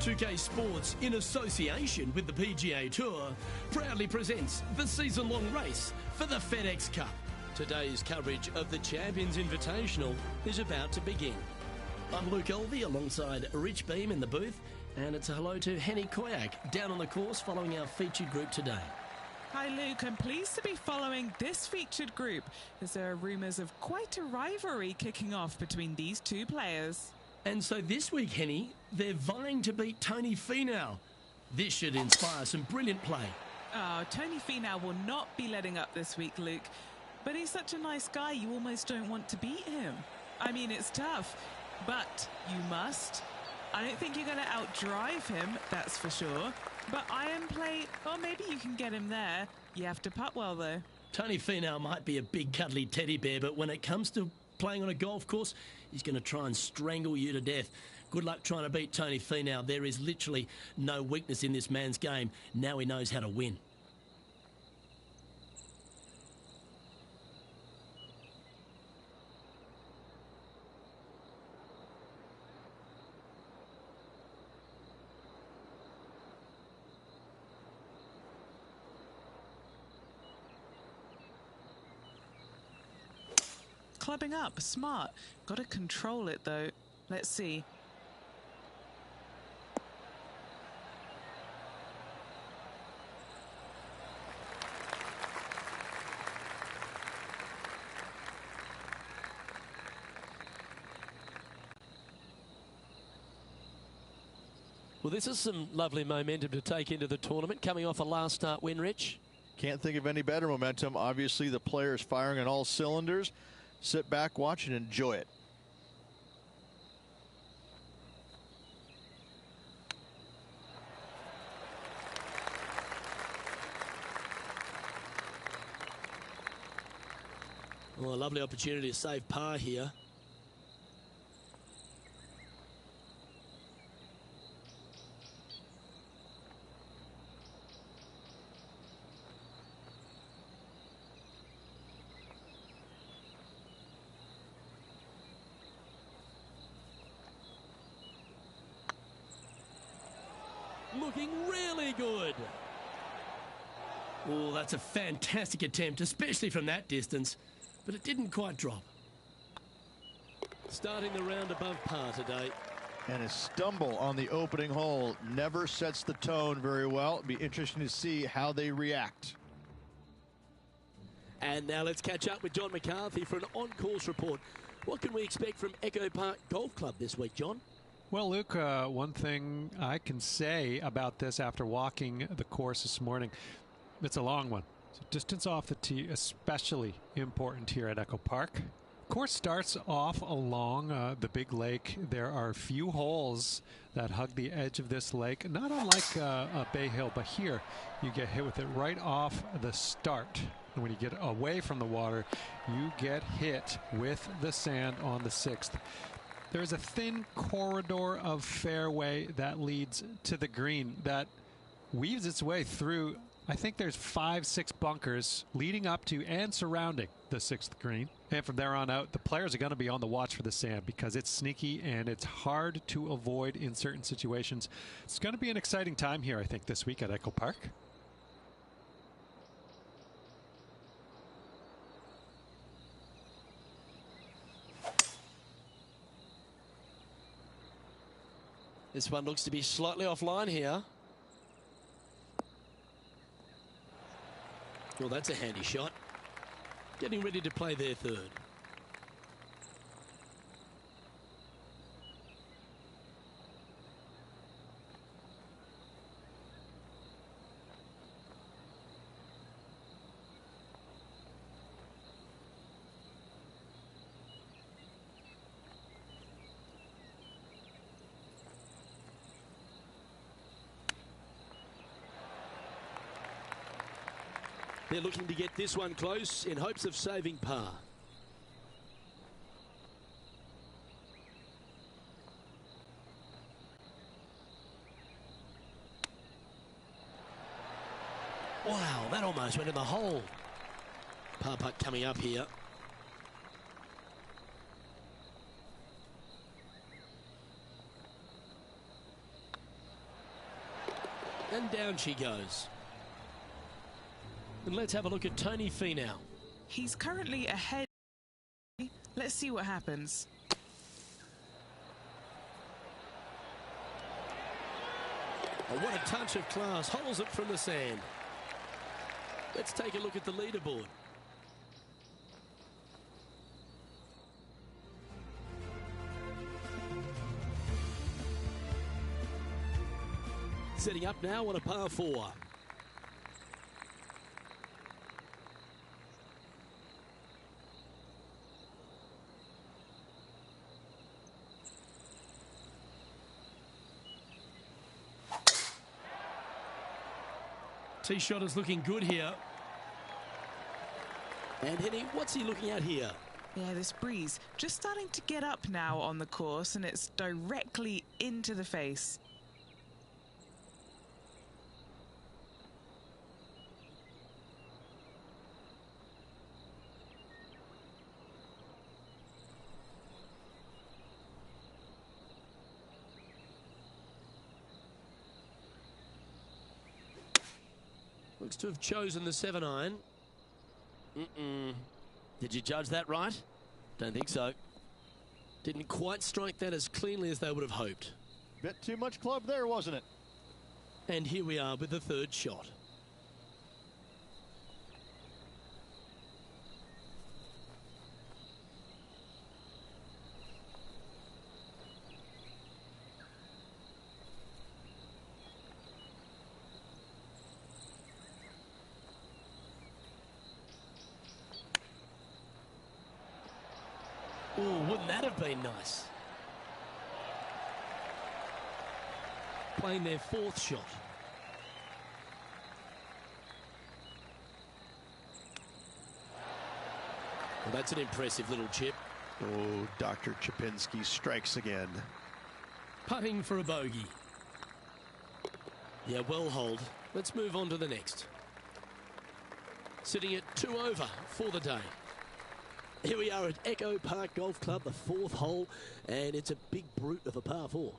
2K Sports, in association with the PGA Tour, proudly presents the season-long race for the FedEx Cup. Today's coverage of the Champions Invitational is about to begin. I'm Luke Elvey alongside Rich Beam in the booth, and it's a hello to Henny Koyak down on the course following our featured group today. Hi Luke, I'm pleased to be following this featured group as there are rumours of quite a rivalry kicking off between these two players. And so this week, Henny, they're vying to beat Tony Finau. This should inspire some brilliant play. Oh, Tony Finau will not be letting up this week, Luke. But he's such a nice guy, you almost don't want to beat him. I mean, it's tough, but you must. I don't think you're going to outdrive him, that's for sure. But iron play, well, maybe you can get him there. You have to putt well, though. Tony Finau might be a big cuddly teddy bear, but when it comes to playing on a golf course, he's going to try and strangle you to death. Good luck trying to beat Tony Finau. There is literally no weakness in this man's game. Now he knows how to win. Clubbing up, smart. Got to control it, though. Let's see. Well, this is some lovely momentum to take into the tournament, coming off a last start win, Rich. Can't think of any better momentum. Obviously, the players firing on all cylinders. Sit back, watch, and enjoy it. Well, a lovely opportunity to save par here. Looking really good. Oh, that's a fantastic attempt, especially from that distance, but it didn't quite drop. Starting the round above par today. And a stumble on the opening hole never sets the tone very well. It'll be interesting to see how they react. And now let's catch up with John McCarthy for an on-course report. What can we expect from Echo Park Golf Club this week, John? Well, Luke, one thing I can say about this after walking the course this morning, it's a long one. So distance off the tee, especially important here at Echo Park. Course starts off along the big lake. There are a few holes that hug the edge of this lake, not unlike a Bay Hill, but here you get hit with it right off the start. And when you get away from the water, you get hit with the sand on the sixth. There's a thin corridor of fairway that leads to the green that weaves its way through. I think there's 5-6 bunkers leading up to and surrounding the sixth green. And from there on out, the players are going to be on the watch for the sand because it's sneaky and it's hard to avoid in certain situations. It's going to be an exciting time here, I think, this week at Echo Park. This one looks to be slightly offline here. Well, that's a handy shot. Getting ready to play their third. They're looking to get this one close in hopes of saving par. Wow, that almost went in the hole. Par putt coming up here. And down she goes. And let's have a look at Tony Finau. He's currently ahead. Let's see what happens. Oh, what a touch of class. Holds it from the sand. Let's take a look at the leaderboard. Setting up now on a par 4. Tee shot is looking good here. And Henny, what's he looking at here? Yeah, this breeze just starting to get up now on the course, and it's directly into the face. Looks to have chosen the 7-iron. Did you judge that right? Don't think so. Didn't quite strike that as cleanly as they would have hoped. Bit too much club there, wasn't it? And here we are with the third shot. Oh, wouldn't that have been nice? Playing their fourth shot. Well, that's an impressive little chip. Oh, Dr. Chipinski strikes again. Putting for a bogey. Yeah, well hold. Let's move on to the next. Sitting at 2 over for the day. Here we are at Echo Park Golf Club, the fourth hole, and it's a big brute of a par 4.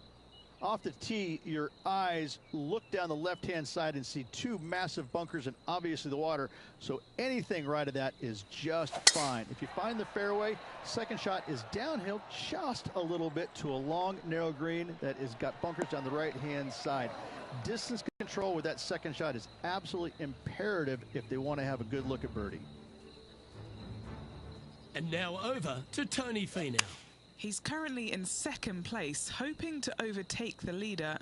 Off the tee, your eyes look down the left-hand side and see two massive bunkers and obviously the water. So anything right of that is just fine. If you find the fairway, second shot is downhill just a little bit to a long, narrow green that has got bunkers down the right-hand side. Distance control with that second shot is absolutely imperative if they want to have a good look at birdie. And now over to Tony Finau. He's currently in second place, hoping to overtake the leader.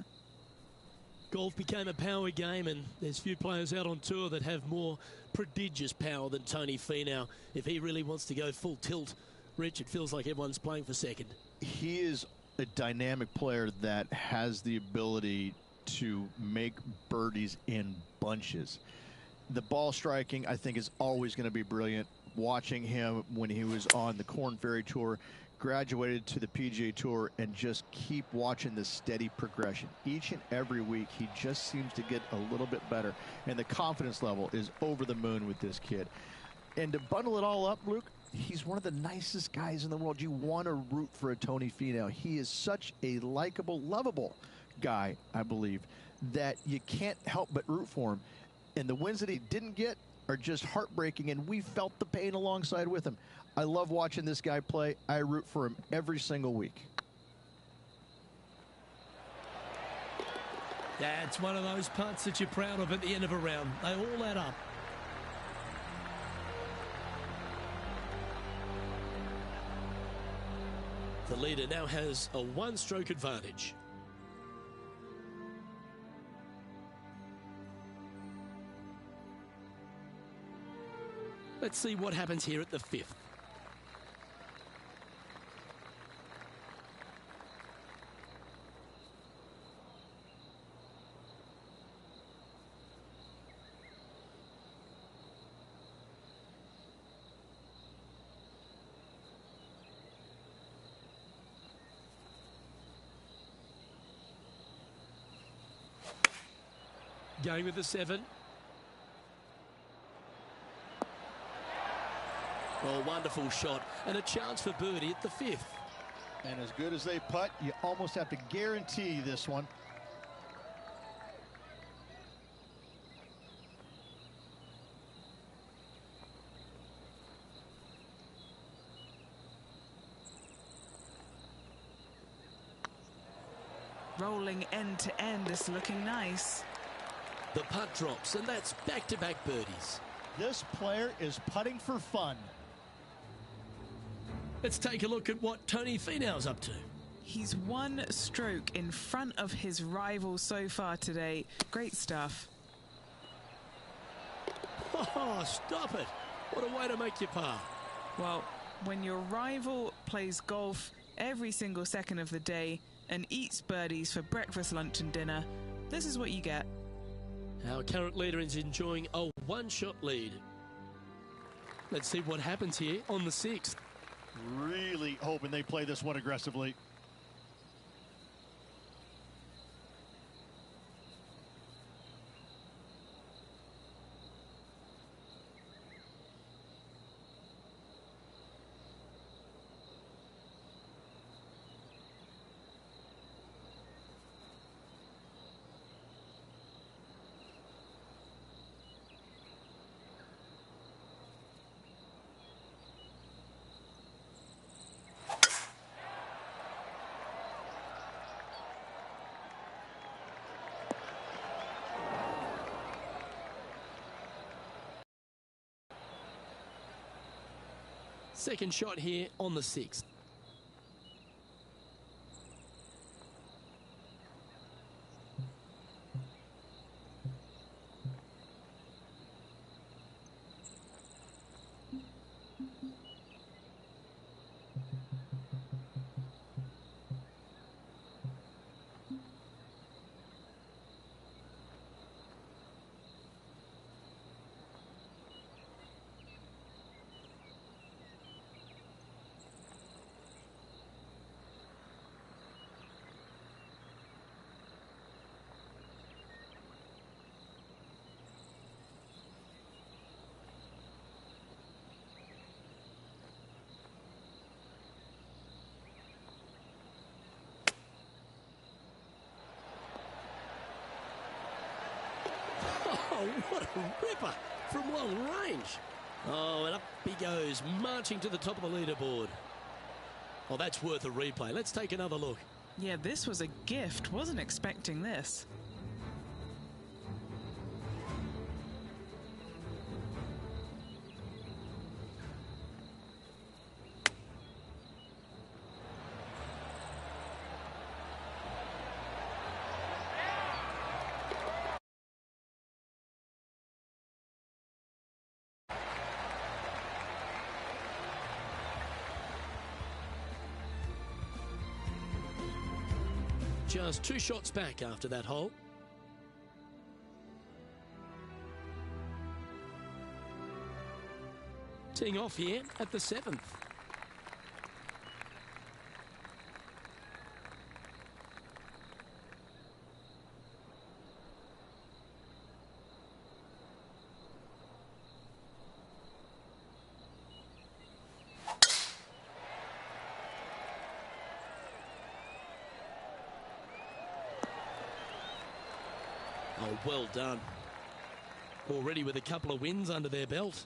Golf became a power game, and there's few players out on tour that have more prodigious power than Tony Finau. If he really wants to go full tilt, Rich, it feels like everyone's playing for second. He is a dynamic player that has the ability to make birdies in bunches. The ball striking, I think, is always going to be brilliant. Watching him when he was on the Korn Ferry Tour, graduated to the PGA Tour, and just keep watching the steady progression. Each and every week, he just seems to get a little bit better, and the confidence level is over the moon with this kid. And to bundle it all up, Luke, he's one of the nicest guys in the world. You want to root for a Tony Finau. He is such a likable, lovable guy, I believe, that you can't help but root for him. And the wins that he didn't get are just heartbreaking, and we felt the pain alongside with him. I love watching this guy play. I root for him every single week. That's one of those putts that you're proud of at the end of a round. They all add up. The leader now has a one-stroke advantage. Let's see what happens here at the 5th. Going with the 7. Oh, wonderful shot, and a chance for birdie at the 5th. And as good as they putt, you almost have to guarantee this one. rolling end to end. This looking nice. The putt drops, and that's back-to-back birdies. This player is putting for fun. Let's take a look at what Tony Finau's up to. He's one stroke in front of his rival so far today. Great stuff. Oh, stop it. What a way to make your par. Well, when your rival plays golf every single second of the day and eats birdies for breakfast, lunch and dinner, this is what you get. Our current leader is enjoying a one-shot lead. Let's see what happens here on the 6th. Really hoping they play this one aggressively. Second shot here on the 6th. Oh, what a ripper from long range. Oh, and up he goes, marching to the top of the leaderboard. Oh, that's worth a replay. Let's take another look. Yeah, this was a gift. Wasn't expecting this. Just 2 shots back after that hole. Teeing off here at the 7th. Oh, well done. Already with a couple of wins under their belt.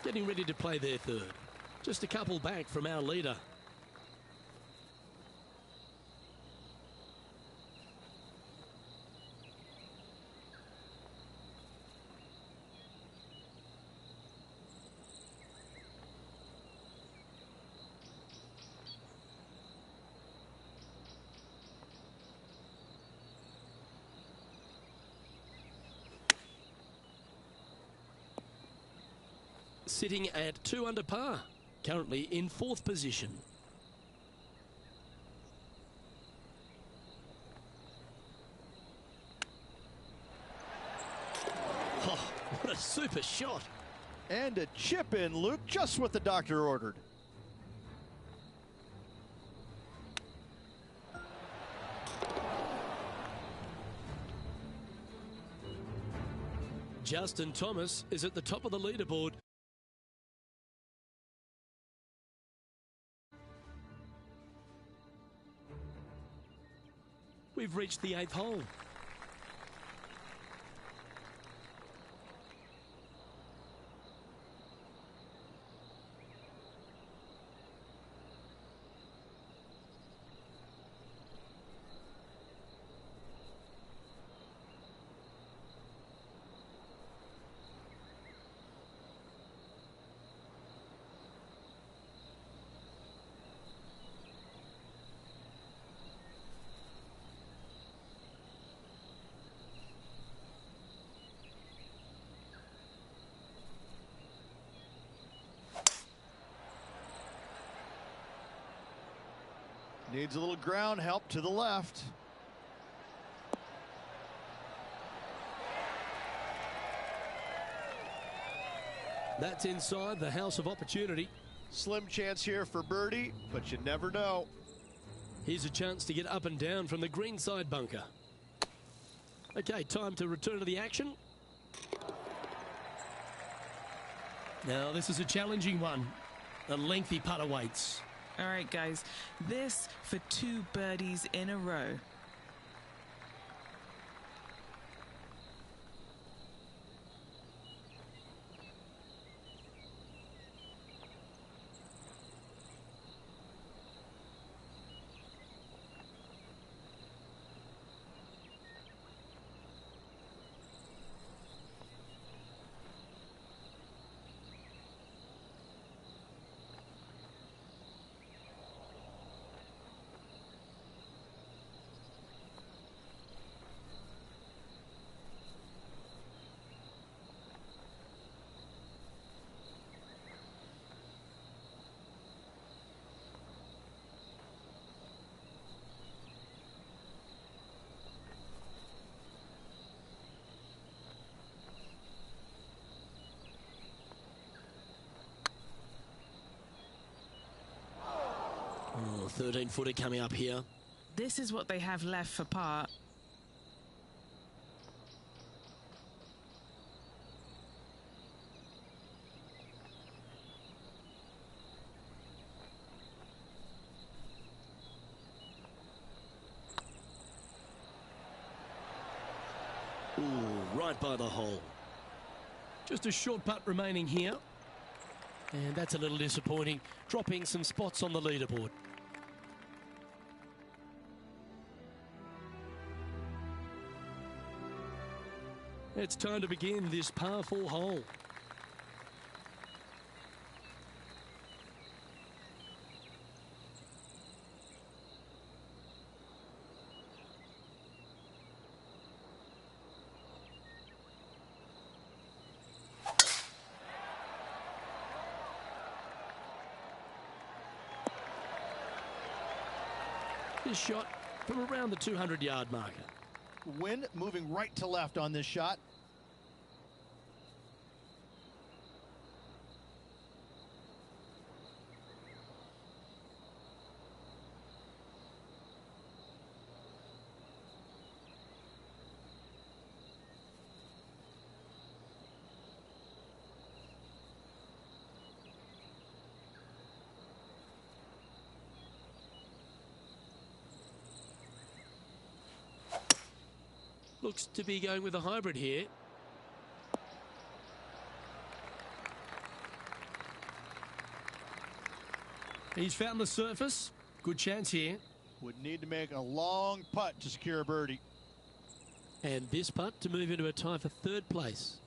Getting ready to play their third. Just a couple back from our leader. Sitting at 2 under par. Currently in 4th position. Oh, what a super shot. And a chip in, Luke, just what the doctor ordered. Justin Thomas is at the top of the leaderboard. we've reached the 8th hole. Needs a little ground help to the left. That's inside the house of opportunity. Slim chance here for birdie, but you never know. Here's a chance to get up and down from the green side bunker. Okay, time to return to the action. Now, this is a challenging one. A lengthy putt awaits. All right, guys, this for 2 birdies in a row. Oh, 13-footer coming up here. This is what they have left for par. Ooh, right by the hole. Just a short putt remaining here. And that's a little disappointing, dropping some spots on the leaderboard. It's time to begin this par 4 hole. This shot from around the 200-yard marker. Wind moving right to left on this shot. Looks to be going with a hybrid here. He's found the surface. Good chance here. Would need to make a long putt to secure a birdie. And this putt to move into a tie for 3rd place.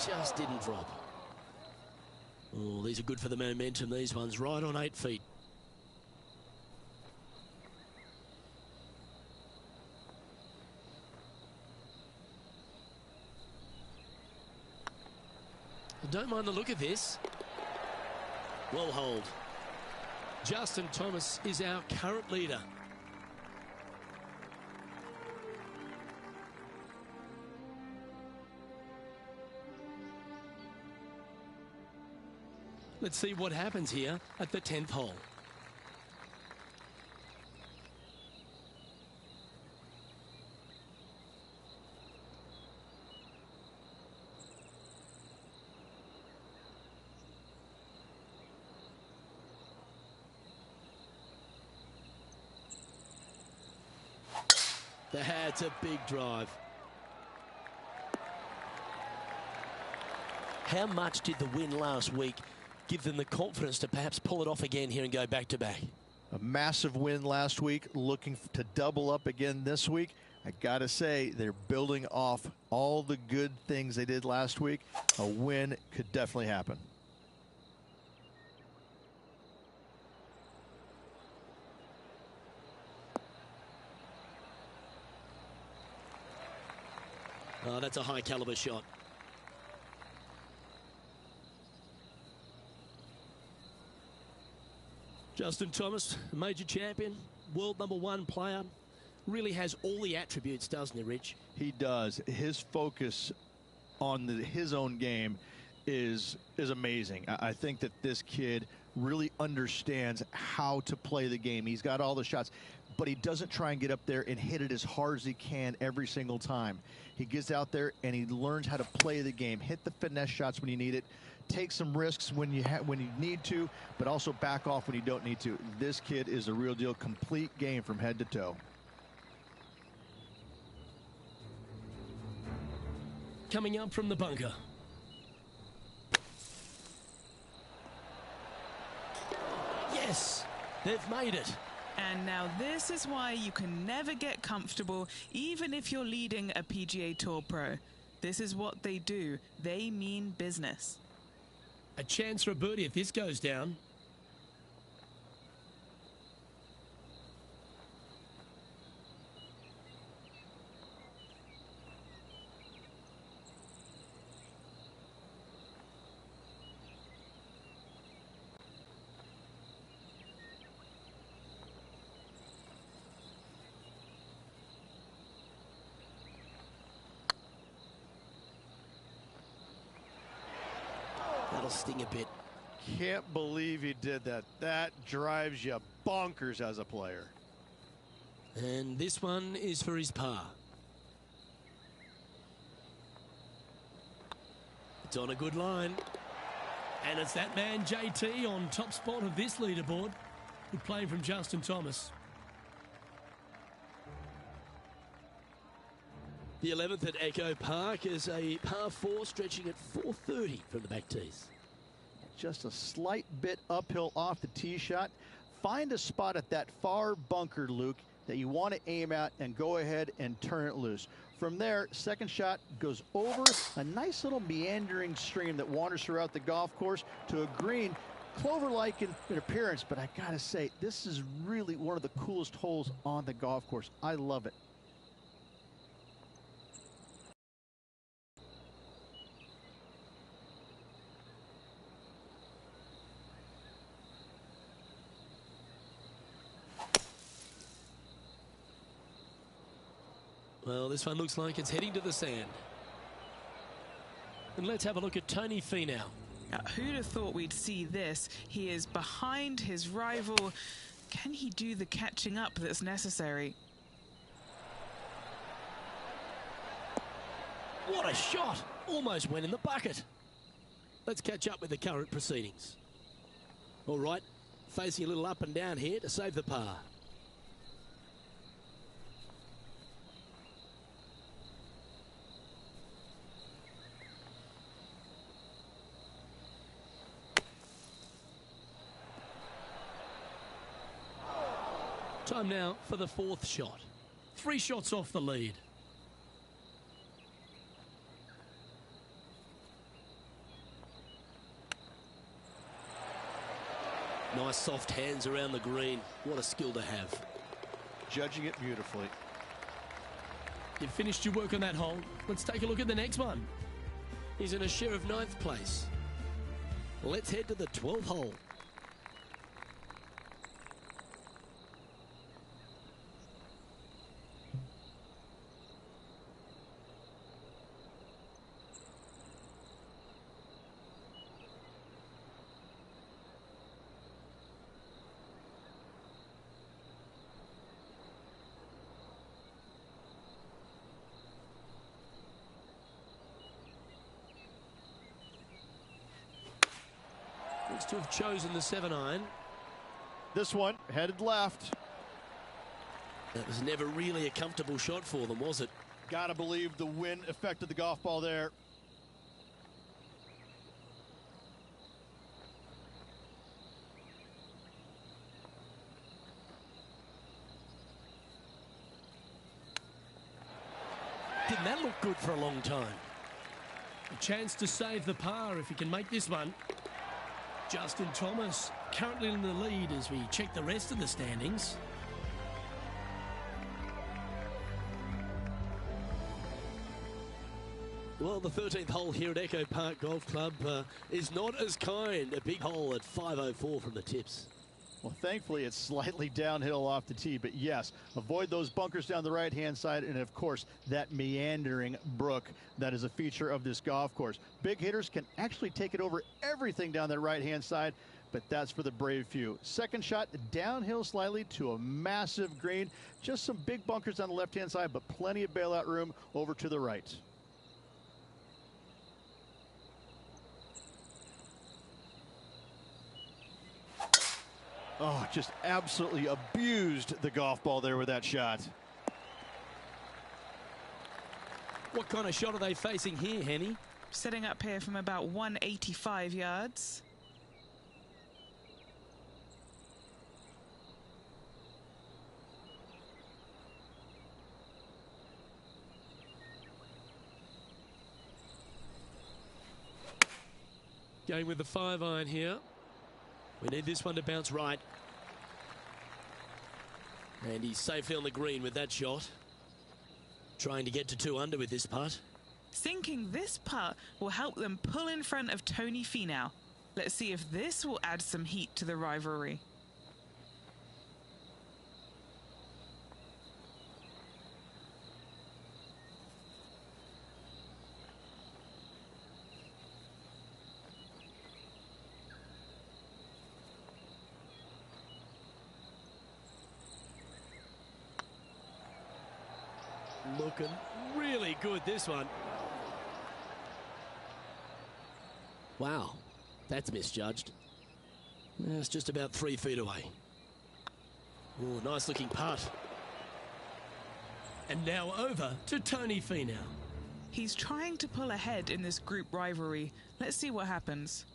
Just didn't drop. Oh, these are good for the momentum, these ones, right on 8 feet. Don't mind the look of this. Well hold. Justin Thomas is our current leader. Let's see what happens here at the 10th hole. That's a big drive. How much did the win last week give them the confidence to perhaps pull it off again here and go back-to-back? A massive win last week, looking to double up again this week. I got to say, they're building off all the good things they did last week. A win could definitely happen. Oh, that's a high-caliber shot. Justin Thomas, major champion, world #1 player, really has all the attributes, doesn't he, Rich? He does. His focus on his own game is amazing. I think that this kid really understands how to play the game. He's got all the shots, but he doesn't try and get up there and hit it as hard as he can every single time. He gets out there and he learns how to play the game, hit the finesse shots when you need it, take some risks when you need to, but also back off when you don't need to. This kid is a real deal, complete game from head to toe. Coming up from the bunker. Yes, they've made it. And now this is why you can never get comfortable, even if you're leading a PGA Tour pro. This is what they do. They mean business. A chance for a birdie if this goes down. That'll sting a bit. Can't believe he did that. That drives you bonkers as a player. And this one is for his par. It's on a good line. And it's that man, JT, on top spot of this leaderboard. Good play from Justin Thomas. The 11th at Echo Park is a par 4 stretching at 430 from the back tees. Just a slight bit uphill off the tee shot. Find a spot at that far bunker, Luke, that you want to aim at and go ahead and turn it loose. From there, second shot goes over a nice little meandering stream that wanders throughout the golf course to a green, clover-like in appearance, but I gotta say, this is really one of the coolest holes on the golf course. I love it. Well, this one looks like it's heading to the sand. And let's have a look at Tony Finau. Who'd have thought we'd see this? He is behind his rival. Can he do the catching up that's necessary? What a shot! Almost went in the bucket. Let's catch up with the current proceedings. All right, facing a little up and down here to save the par. Time now for the 4th shot. 3 shots off the lead. Nice soft hands around the green. What a skill to have. Judging it beautifully. You've finished your work on that hole. Let's take a look at the next one. He's in a share of 9th place. Let's head to the 12th hole. Looks to have chosen the 7-iron. This one headed left. That was never really a comfortable shot for them, was it? Gotta believe the wind affected the golf ball there. Didn't that look good for a long time? A chance to save the par if he can make this one. Justin Thomas currently in the lead as we check the rest of the standings. Well, the 13th hole here at Echo Park Golf Club is not as kind. A big hole at 504 from the tips. Well, thankfully, it's slightly downhill off the tee, but yes, avoid those bunkers down the right-hand side, and of course, that meandering brook that is a feature of this golf course. Big hitters can actually take it over everything down that right-hand side, but that's for the brave few. Second shot, downhill slightly to a massive green. Just some big bunkers on the left-hand side, but plenty of bailout room over to the right. Oh, just absolutely abused the golf ball there with that shot. What kind of shot are they facing here, Henny? Setting up here from about 185 yards. Going with the 5-iron here. We need this one to bounce right. And he's safely on the green with that shot. Trying to get to 2 under with this putt. Sinking this putt will help them pull in front of Tony Finau. Let's see if this will add some heat to the rivalry. Looking really good, this one. Wow, that's misjudged. It's just about 3 feet away. Oh, nice looking putt. And now over to Tony Finau. He's trying to pull ahead in this group rivalry. Let's see what happens.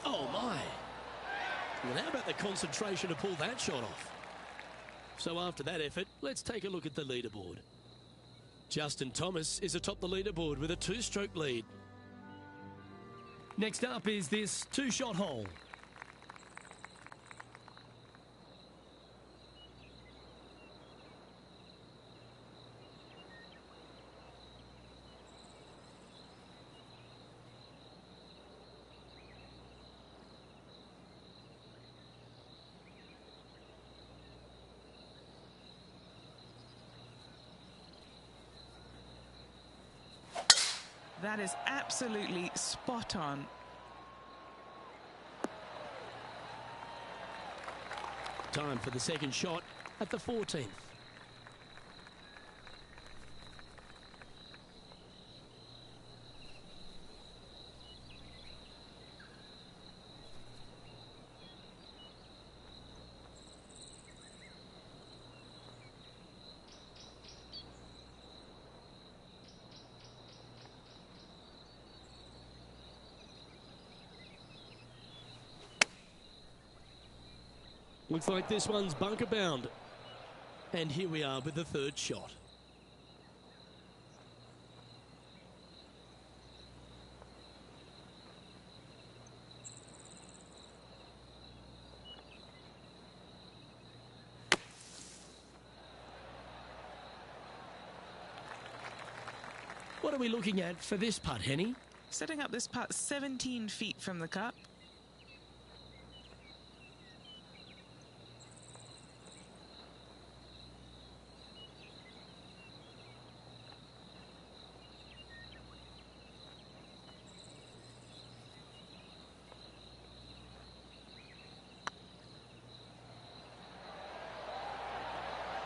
Oh my. Well, how about the concentration to pull that shot off? So after that effort, let's take a look at the leaderboard. Justin Thomas is atop the leaderboard with a 2-stroke lead. Next up is this 2-shot hole. That is absolutely spot on. Time for the second shot at the 14th. Looks like this one's bunker bound. And here we are with the 3rd shot. What are we looking at for this putt, Henny? Setting up this putt 17 feet from the cup.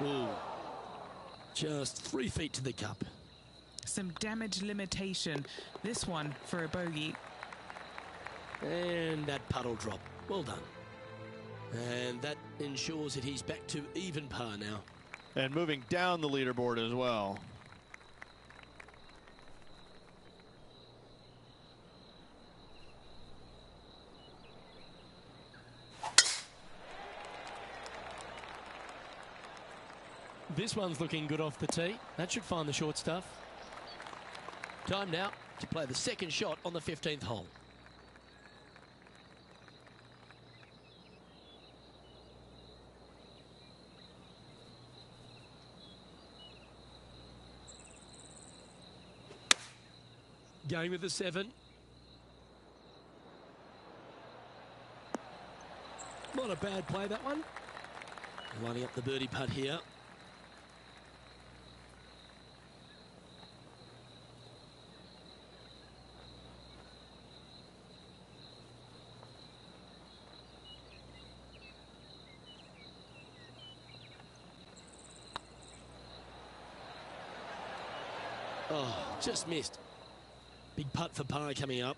Ooh. Just 3 feet to the cup. Some damage limitation. This one for a bogey. And that putt will drop. Well done. And that ensures that he's back to even par now. And moving down the leaderboard as well. This one's looking good off the tee. That should find the short stuff. Time now to play the second shot on the 15th hole. Going with the 7. Not a bad play, that one. Lining up the birdie putt here. Oh, just missed. Big putt for par coming up.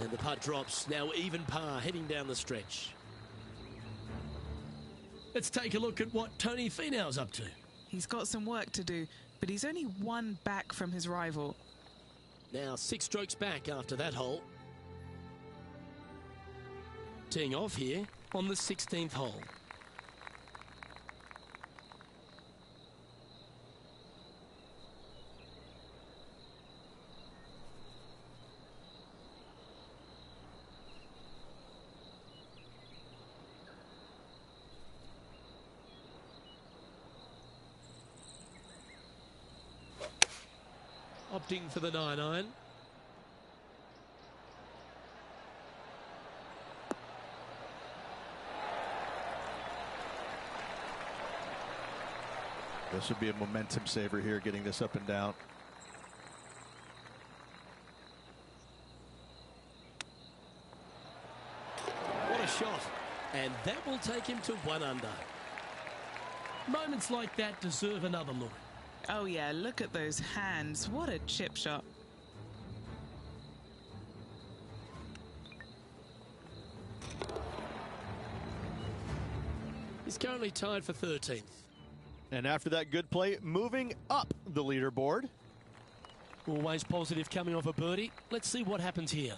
And the putt drops. Now even par heading down the stretch. Let's take a look at what Tony Finau's up to. He's got some work to do, but he's only one back from his rival. Now 6 strokes back after that hole. Teeing off here on the 16th hole. Opting for the 9-iron. This would be a momentum saver here, getting this up and down. What a shot. And that will take him to 1 under. Moments like that deserve another look. Oh yeah, look at those hands. What a chip shot. He's currently tied for 13th. And after that good play, moving up the leaderboard. Always positive coming off a birdie. Let's see what happens here.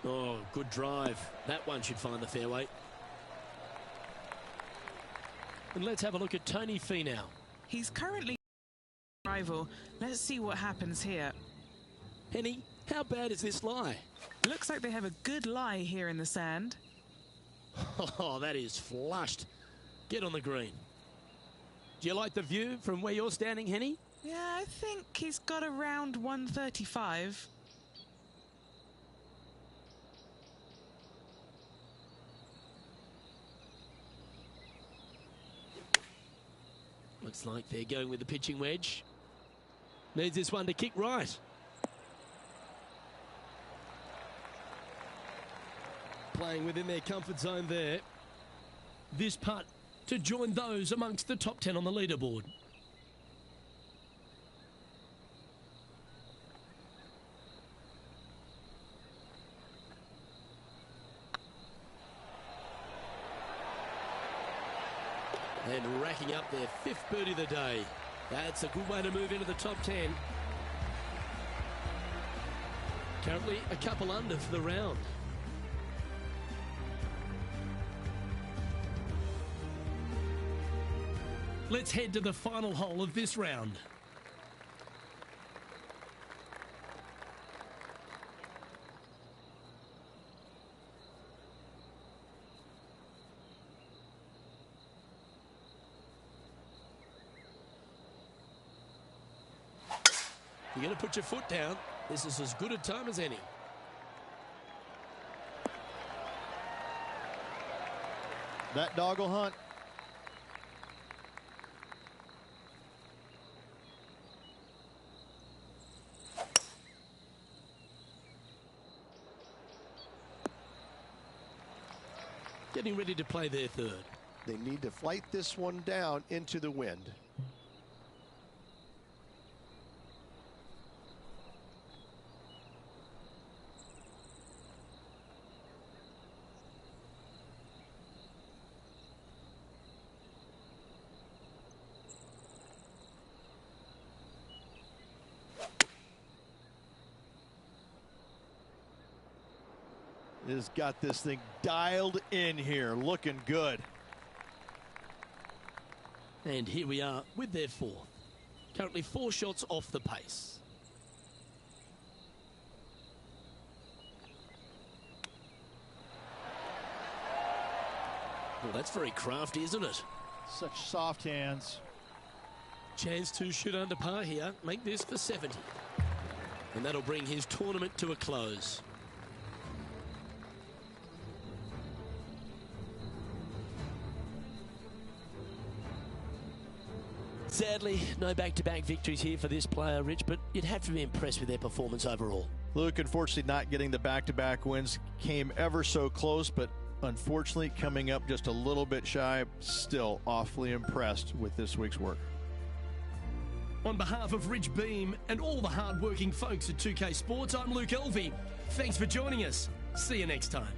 Oh, good drive. That one should find the fairway. And let's have a look at Tony Finau. He's currently rival. Let's see what happens here. Henny, how bad is this lie? Looks like they have a good lie here in the sand. Oh, that is flushed. Get on the green. Do you like the view from where you're standing, Henny? Yeah, I think he's got around 135. Looks like they're going with the pitching wedge. Needs this one to kick right. Playing within their comfort zone there. This putt to join those amongst the top 10 on the leaderboard. And racking up their 5th birdie of the day. That's a good way to move into the top 10. Currently a couple under for the round. Let's head to the final hole of this round. You're going to put your foot down. This is as good a time as any. That dog will hunt. Getting ready to play their third. They need to flight this one down into the wind. Has got this thing dialed in here, looking good. And here we are with their fourth. Currently 4 shots off the pace. Well, that's very crafty, isn't it? Such soft hands. Chance to shoot under par here. Make this for 70. And that'll bring his tournament to a close. Sadly, no back-to-back victories here for this player, Rich, but you'd have to be impressed with their performance overall. Luke, unfortunately, not getting the back-to-back wins. Came ever so close, but unfortunately coming up just a little bit shy. Still awfully impressed with this week's work. On behalf of Rich Beam and all the hard-working folks at 2K Sports, I'm Luke Elvey. Thanks for joining us. See you next time.